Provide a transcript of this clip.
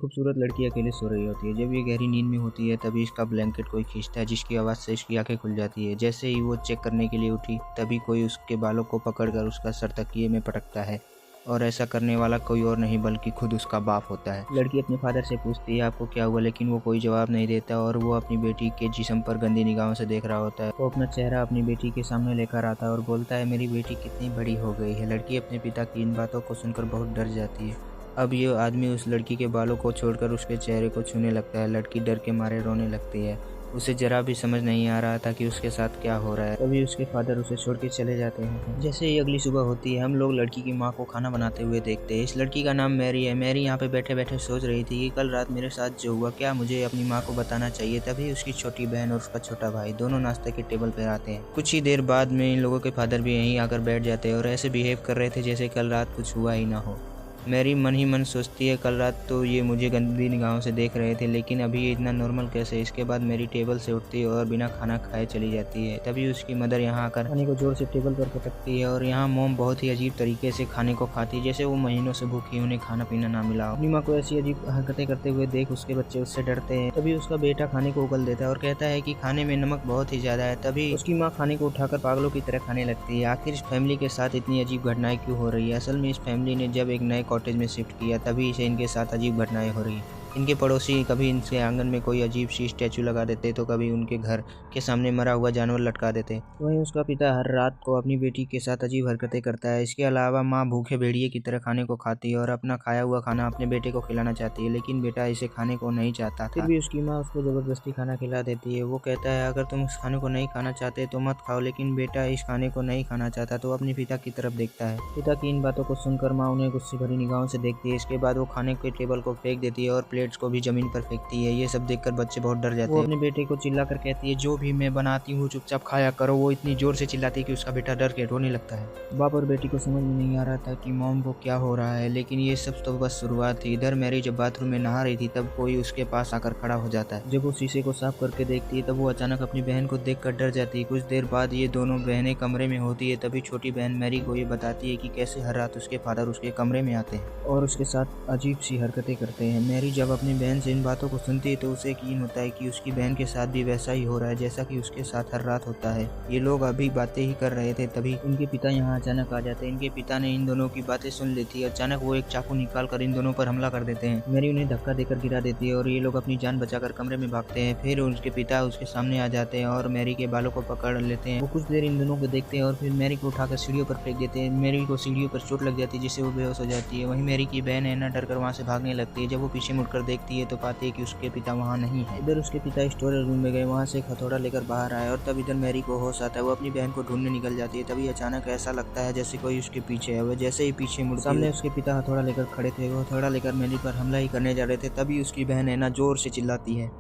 खूबसूरत लड़की अकेले सो रही होती है। जब ये गहरी नींद में होती है तभी इसका ब्लैंकेट कोई खींचता है, जिसकी आवाज़ से इसकी आंखें खुल जाती है। जैसे ही वो चेक करने के लिए उठी तभी कोई उसके बालों को पकड़कर उसका सर तकिए में पटकता है, और ऐसा करने वाला कोई और नहीं बल्कि खुद उसका बाप होता है। लड़की अपने फादर से पूछती है आपको क्या हुआ, लेकिन वो कोई जवाब नहीं देता और वो अपनी बेटी के जिस्म पर गंदी निगाहों से देख रहा होता है। वो अपना चेहरा अपनी बेटी के सामने लेकर आता है और बोलता है मेरी बेटी कितनी बड़ी हो गई है। लड़की अपने पिता की इन बातों को सुनकर बहुत डर जाती है। अब ये आदमी उस लड़की के बालों को छोड़कर उसके चेहरे को छूने लगता है। लड़की डर के मारे रोने लगती है। उसे जरा भी समझ नहीं आ रहा था कि उसके साथ क्या हो रहा है। तभी उसके फादर उसे छोड़ के चले जाते हैं। जैसे ही अगली सुबह होती है हम लोग लड़की की माँ को खाना बनाते हुए देखते हैं। इस लड़की का नाम मैरी है। मैरी यहाँ पे बैठे बैठे सोच रही थी कि कल रात मेरे साथ जो हुआ क्या मुझे अपनी माँ को बताना चाहिए। तभी उसकी छोटी बहन और उसका छोटा भाई दोनों नाश्ते के टेबल पर आते हैं। कुछ ही देर बाद में इन लोगों के फादर भी यहीं आकर बैठ जाते हैं और ऐसे बिहेव कर रहे थे जैसे कल रात कुछ हुआ ही ना हो। मैरी मन ही मन सोचती है कल रात तो ये मुझे गंदी निगाहों से देख रहे थे, लेकिन अभी ये इतना नॉर्मल कैसे। इसके बाद मैरी टेबल से उठती है और बिना खाना खाए चली जाती है। तभी उसकी मदर यहाँ आकर खाने को जोर से टेबल पर पटकती है और यहाँ मोम बहुत ही अजीब तरीके से खाने को खाती है, जैसे वो महीनों से भूखी उन्हें खाना पीना ना मिला हो। अपनी माँ को ऐसी अजीब हरकतें करते हुए देख उसके बच्चे उससे डरते हैं। तभी उसका बेटा खाने को उगल देता है और कहता है कि खाने में नमक बहुत ही ज्यादा है। तभी उसकी माँ खाने को उठाकर पागलों की तरह खाने लगती है। आखिर इस फैमिली के साथ इतनी अजीब घटनाएं क्यों हो रही है। असल में इस फैमिली ने जब एक नए कॉटेज में शिफ्ट किया तभी से इनके साथ अजीब घटनाएं हो रही हैं। इनके पड़ोसी कभी इनके आंगन में कोई अजीब सी स्टैचू लगा देते तो कभी उनके घर के सामने मरा हुआ जानवर लटका देते। वहीं उसका पिता हर रात को अपनी बेटी के साथ अजीब हरकतें करता है। इसके अलावा माँ भूखे भेड़िए की तरह खाने को खाती है और अपना खाया हुआ खाना अपने बेटे को खिलाना चाहती है, लेकिन बेटा इसे खाने को नहीं चाहता था। फिर भी उसकी माँ उसको जबरदस्ती खाना खिला देती है। वो कहता है अगर तुम इस खाने को नहीं खाना चाहते तो मत खाओ, लेकिन बेटा इस खाने को नहीं खाना चाहता तो अपने पिता की तरफ देखता है। पिता की इन बातों को सुनकर माँ उन्हें गुस्से भरी निगाहों से देखती है। इसके बाद वो खाने के टेबल को फेंक देती है और प्लेट्स को भी जमीन पर फेंकती है। ये सब देखकर बच्चे बहुत डर जाते हैं। वो अपने बेटे को चिल्लाकर कहती है जो भी मैं बनाती हूँ चुपचाप खाया करो। वो इतनी जोर से चिल्लाती है कि उसका बेटा डर के रोने लगता है। बाप और बेटी को समझ में नहीं आ रहा था कि मॉम को क्या हो रहा है, लेकिन ये सब तो बस शुरुआत थी। इधर मैरी जब बाथरूम में नहा रही थी तब कोई उसके पास आकर खड़ा हो जाता है। जब वो शीशे को साफ करके देखती है तब वो अचानक अपनी बहन को देखकर डर जाती है। कुछ देर बाद ये दोनों बहनें कमरे में होती है। तभी छोटी बहन मैरी को ये बताती है कि कैसे हर रात उसके फादर उसके कमरे में आते हैं और उसके साथ अजीब सी हरकतें करते हैं। मैरी जब अपनी बहन से इन बातों को सुनती है तो उसे यकीन होता है कि उसकी बहन के साथ भी वैसा ही हो रहा है जैसा कि उसके साथ हर रात होता है। ये लोग अभी बातें ही कर रहे थे तभी इनके पिता यहाँ अचानक आ जाते हैं। इनके पिता ने इन दोनों की बातें सुन लेती है। अचानक वो एक चाकू निकाल कर इन दोनों पर हमला कर देते हैं। मैरी उन्हें धक्का देकर गिरा देती है और ये लोग अपनी जान बचाकर कमरे में भागते हैं। फिर उसके पिता उसके सामने आ जाते हैं और मैरी के बालों को पकड़ लेते हैं। वो कुछ देर इन दोनों को देखते हैं और फिर मैरी को उठाकर सीढ़ियों पर फेंक देते हैं। मैरी को सीढ़ियों पर चोट लग जाती है जिससे वो बेहोश हो जाती है। वहीं मैरी की बहन है ना डरकर वहाँ से भागने लगती है। जब वो पीछे मुड़कर देखती है तो पाती है कि उसके पिता वहाँ नहीं है। इधर उसके पिता स्टोर रूम में गए, वहाँ से एक हथौड़ा लेकर बाहर आए और तब इधर मैरी को होश आता है। वो अपनी बहन को ढूंढने निकल जाती है। तभी अचानक ऐसा लगता है जैसे कोई उसके पीछे है। वह जैसे ही पीछे मुड़ सामने उसके पिता हथौड़ा लेकर खड़े थे। वो हथौड़ा लेकर मैरी पर हमला ही करने जा रहे थे। तभी उसकी बहन है ना जोर से चिल्लाती है।